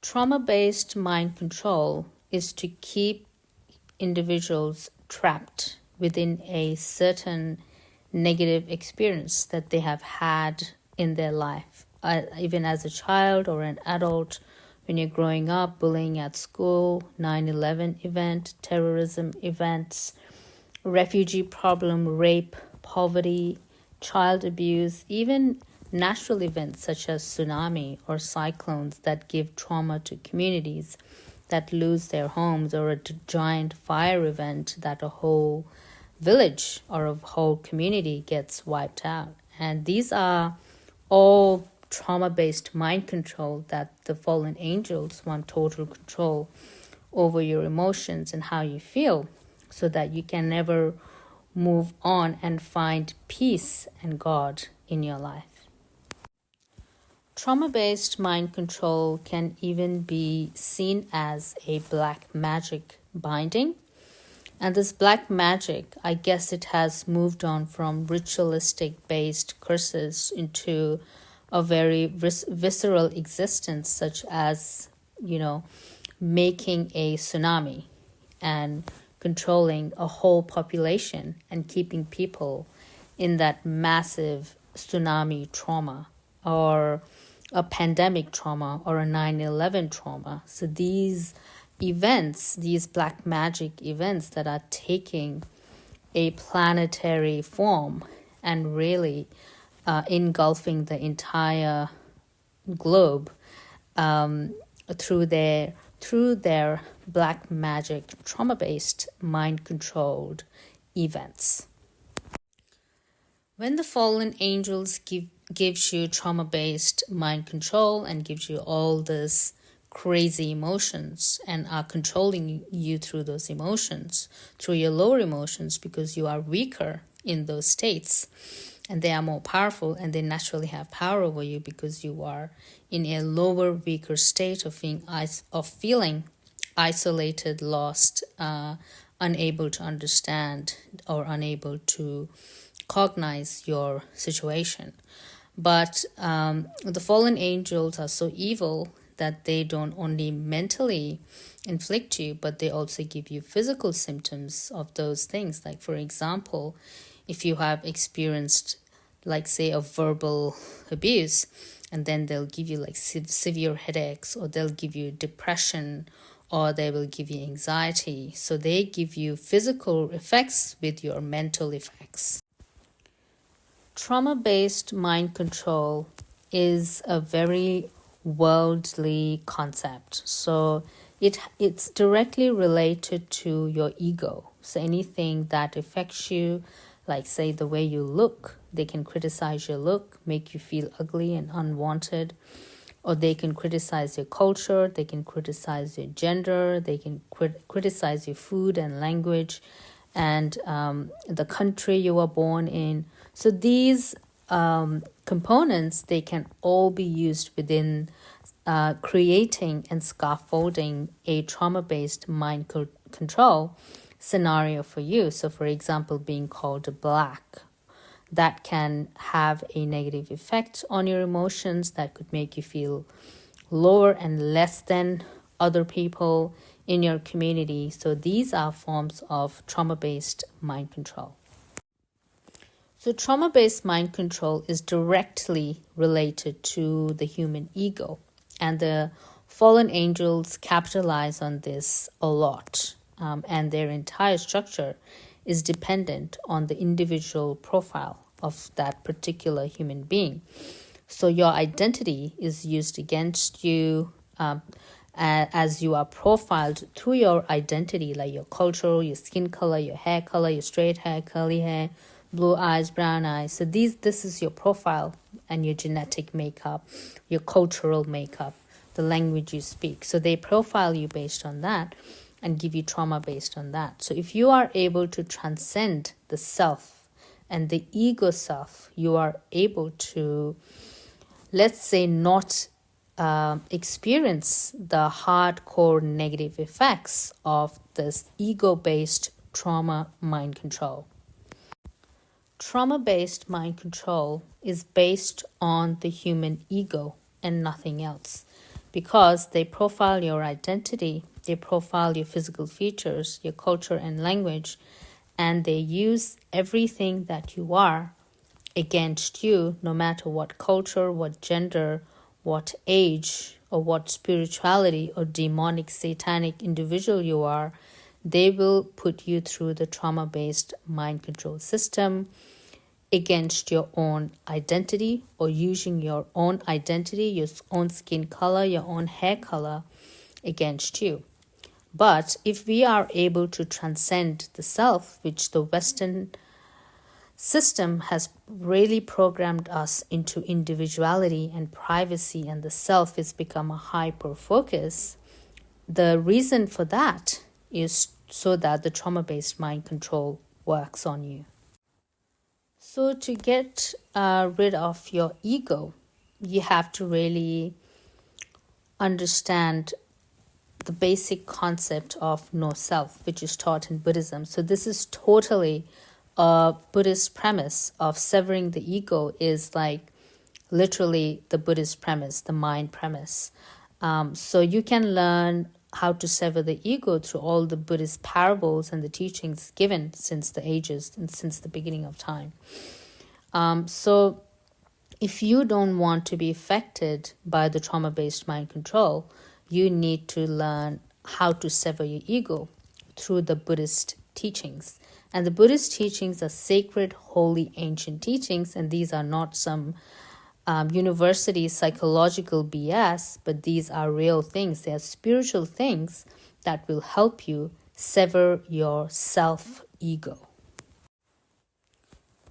Trauma-based mind control is to keep individuals trapped within a certain negative experience that they have had in their life, even as a child or an adult. When you're growing up, bullying at school, 9/11 event, terrorism events, refugee problem, rape, poverty, child abuse, even natural events such as tsunami or cyclones that give trauma to communities that lose their homes, or a giant fire event that a whole village or a whole community gets wiped out. And these are all trauma-based mind control that the fallen angels want total control over your emotions and how you feel, so that you can never move on and find peace and God in your life. Trauma-based mind control can even be seen as a black magic binding. And this black magic, I guess it has moved on from ritualistic-based curses into a very visceral existence, such as, making a tsunami and controlling a whole population and keeping people in that massive tsunami trauma, or a pandemic trauma, or a 9/11 trauma. So these events, these black magic events that are taking a planetary form and really engulfing the entire globe through their black magic trauma-based mind-controlled events. When the fallen angels gives you trauma-based mind control and gives you all this crazy emotions and are controlling you through those emotions, through your lower emotions, because you are weaker in those states and they are more powerful, and they naturally have power over you because you are in a lower, weaker state of feeling isolated, lost, unable to understand or unable to cognize your situation. But the fallen angels are so evil that they don't only mentally inflict you, but they also give you physical symptoms of those things. Like, for example, if you have experienced, like, say, a verbal abuse, and then they'll give you like severe headaches, or they'll give you depression, or they will give you anxiety. So they give you physical effects with your mental effects. Trauma-based mind control is a very worldly concept. So it's directly related to your ego. So anything that affects you, like, say, the way you look, they can criticize your look, make you feel ugly and unwanted, or they can criticize your culture, they can criticize your gender, they can criticize your food and language, and the country you were born in. So these components, they can all be used within creating and scaffolding a trauma-based mind control scenario for you. So, for example, being called black, that can have a negative effect on your emotions, that could make you feel lower and less than other people in your community. So these are forms of trauma-based mind control. So trauma-based mind control is directly related to the human ego, and the fallen angels capitalize on this a lot, and their entire structure is dependent on the individual profile of that particular human being. So your identity is used against you as you are profiled through your identity, like your culture, your skin color, your hair color, your straight hair, curly hair, blue eyes, brown eyes. So this is your profile and your genetic makeup, your cultural makeup, the language you speak. So they profile you based on that and give you trauma based on that. So if you are able to transcend the self and the ego self, you are able to, let's say, not experience the hardcore negative effects of this ego-based trauma mind control. Trauma-based mind control is based on the human ego and nothing else. because they profile your identity, they profile your physical features, your culture and language, and they use everything that you are against you, no matter what culture, what gender, what age, or what spirituality or demonic satanic individual you are. They will put you through the trauma-based mind control system against your own identity, or using your own identity, your own skin color, your own hair color against you. But if we are able to transcend the self, which the Western system has really programmed us into individuality and privacy, and the self has become a hyper focus, the reason for that is so that the trauma-based mind control works on you. So to get rid of your ego, you have to really understand the basic concept of no self, which is taught in Buddhism. So this is totally a Buddhist premise of severing the ego, is like literally the Buddhist premise, the mind premise. So you can learn how to sever the ego through all the Buddhist parables and the teachings given since the ages and since the beginning of time. So if you don't want to be affected by the trauma-based mind control, you need to learn how to sever your ego through the Buddhist teachings. And the Buddhist teachings are sacred, holy, ancient teachings, and these are not some university psychological BS, but these are real things. They are spiritual things that will help you sever your self-ego.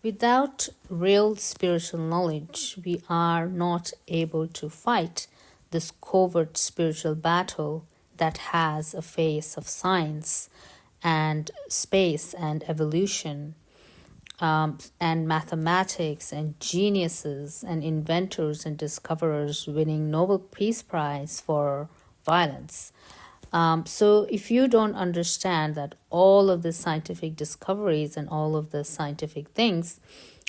Without real spiritual knowledge, we are not able to fight this covert spiritual battle that has a face of science and space and evolution, and mathematics and geniuses and inventors and discoverers winning Nobel Peace Prize for violence. So if you don't understand that all of the scientific discoveries and all of the scientific things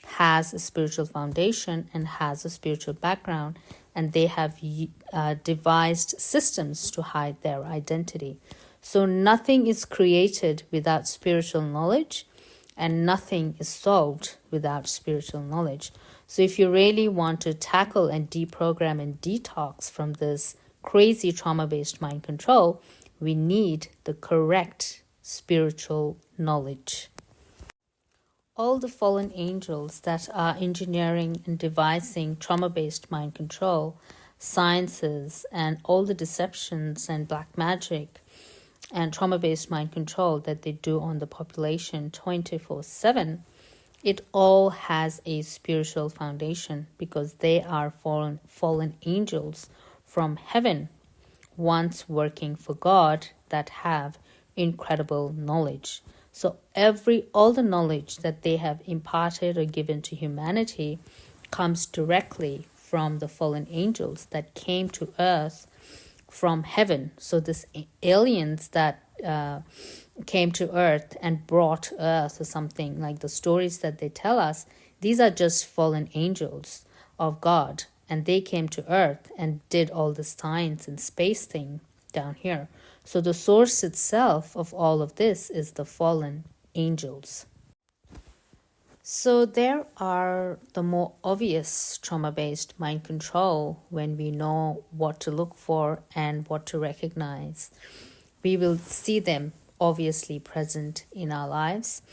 has a spiritual foundation and has a spiritual background, and they have devised systems to hide their identity. So nothing is created without spiritual knowledge, and nothing is solved without spiritual knowledge. So if you really want to tackle and deprogram and detox from this crazy trauma-based mind control, we need the correct spiritual knowledge. All the fallen angels that are engineering and devising trauma-based mind control, sciences, and all the deceptions and black magic and trauma-based mind control that they do on the population 24/7, it all has a spiritual foundation, because they are fallen angels from heaven, once working for God, that have incredible knowledge. So all the knowledge that they have imparted or given to humanity comes directly from the fallen angels that came to earth from heaven. So this aliens that came to earth and brought earth or something, like the stories that they tell us, these are just fallen angels of God, and they came to earth and did all the science and space thing down here. So the source itself of all of this is the fallen angels. So there are the more obvious trauma-based mind control when we know what to look for and what to recognize. We will see them obviously present in our lives,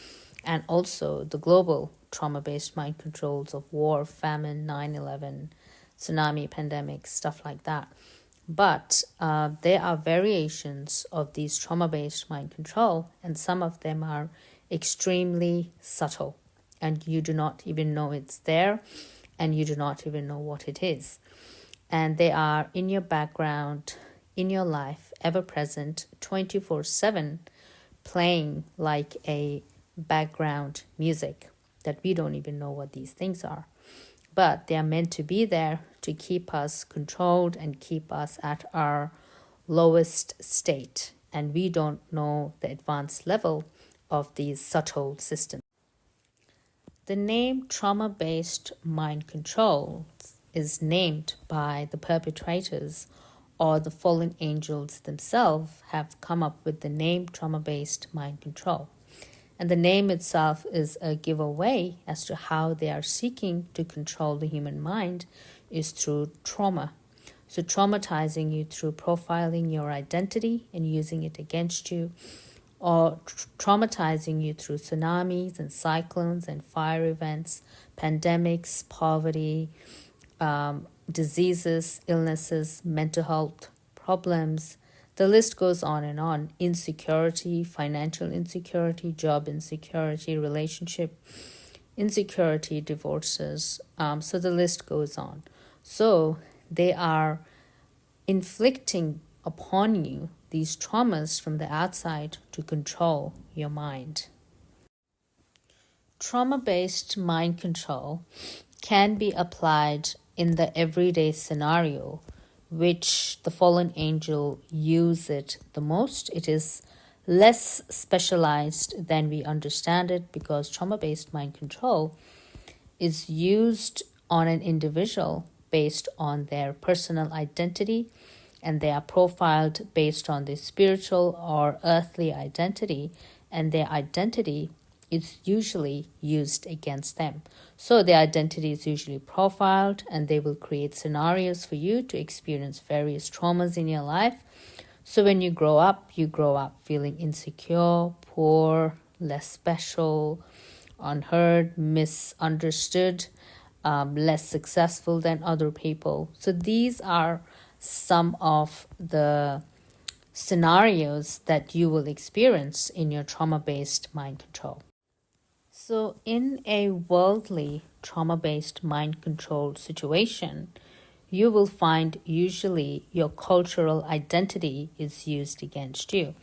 and also the global trauma-based mind controls of war, famine, 9/11, tsunami, pandemic, stuff like that. But there are variations of these trauma-based mind control, and some of them are extremely subtle, and you do not even know it's there, and you do not even know what it is. And they are in your background, in your life, ever present, 24/7, playing like a background music that we don't even know what these things are. But they are meant to be there to keep us controlled and keep us at our lowest state. And we don't know the advanced level of these subtle systems. The name trauma-based mind control is named by the perpetrators or the fallen angels themselves have come up with the name trauma-based mind control. And the name itself is a giveaway as to how they are seeking to control the human mind is through trauma. So traumatizing you through profiling your identity and using it against you, or traumatizing you through tsunamis and cyclones and fire events, pandemics, poverty, diseases, illnesses, mental health problems. The list goes on and on. Insecurity, financial insecurity, job insecurity, relationship insecurity, divorces. So the list goes on. So they are inflicting upon you these traumas from the outside to control your mind. Trauma-based mind control can be applied in the everyday scenario, which the fallen angel use it the most. It is less specialized than we understand it because trauma-based mind control is used on an individual based on their personal identity, and they are profiled based on their spiritual or earthly identity, and their identity is usually used against them. So their identity is usually profiled, and they will create scenarios for you to experience various traumas in your life. So when you grow up feeling insecure, poor, less special, unheard, misunderstood, less successful than other people. So these are some of the scenarios that you will experience in your trauma-based mind control. So in a worldly trauma-based mind control situation, you will find usually your cultural identity is used against you.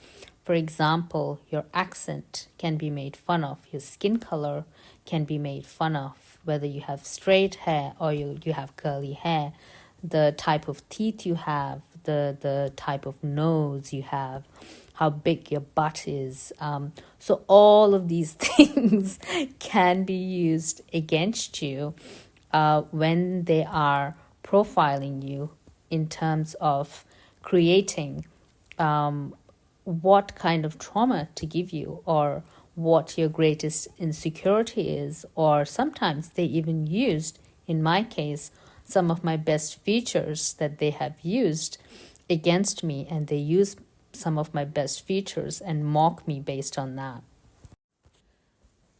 For example, your accent can be made fun of, your skin color can be made fun of, whether you have straight hair or you have curly hair, the type of teeth you have, the type of nose you have, how big your butt is. So all of these things can be used against you when they are profiling you in terms of creating what kind of trauma to give you, or what your greatest insecurity is, or sometimes they even used, in my case, some of my best features that they have used against me, and they use some of my best features and mock me based on that.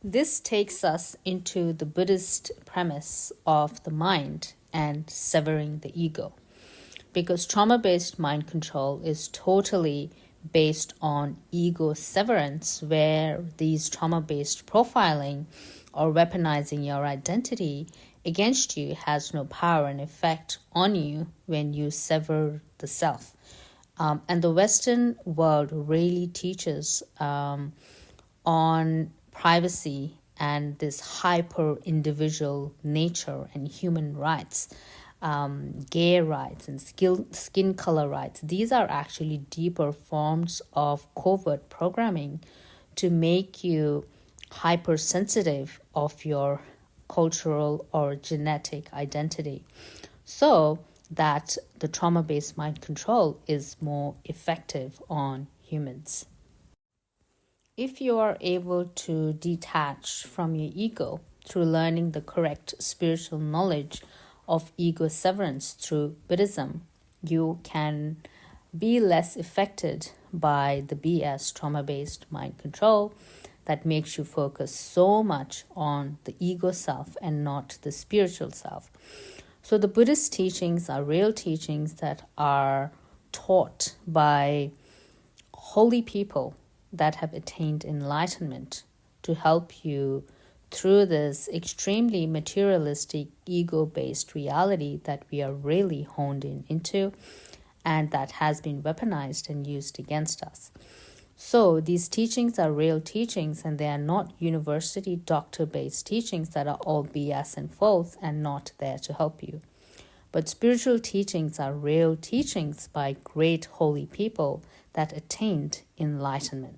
This takes us into the Buddhist premise of the mind and severing the ego, because trauma-based mind control is totally based on ego severance, where these trauma-based profiling or weaponizing your identity against you has no power and effect on you when you sever the self. And the Western world really teaches on privacy and this hyper-individual nature and human rights, gay rights and skin color rights. These are actually deeper forms of covert programming to make you hypersensitive of your cultural or genetic identity, so that the trauma-based mind control is more effective on humans. If you are able to detach from your ego through learning the correct spiritual knowledge of ego severance through Buddhism, you can be less affected by the BS trauma-based mind control that makes you focus so much on the ego self and not the spiritual self. So the Buddhist teachings are real teachings that are taught by holy people that have attained enlightenment to help you through this extremely materialistic, ego-based reality that we are really honed into, and that has been weaponized and used against us. So these teachings are real teachings, and they are not university doctor-based teachings that are all BS and false and not there to help you. But spiritual teachings are real teachings by great holy people that attained enlightenment.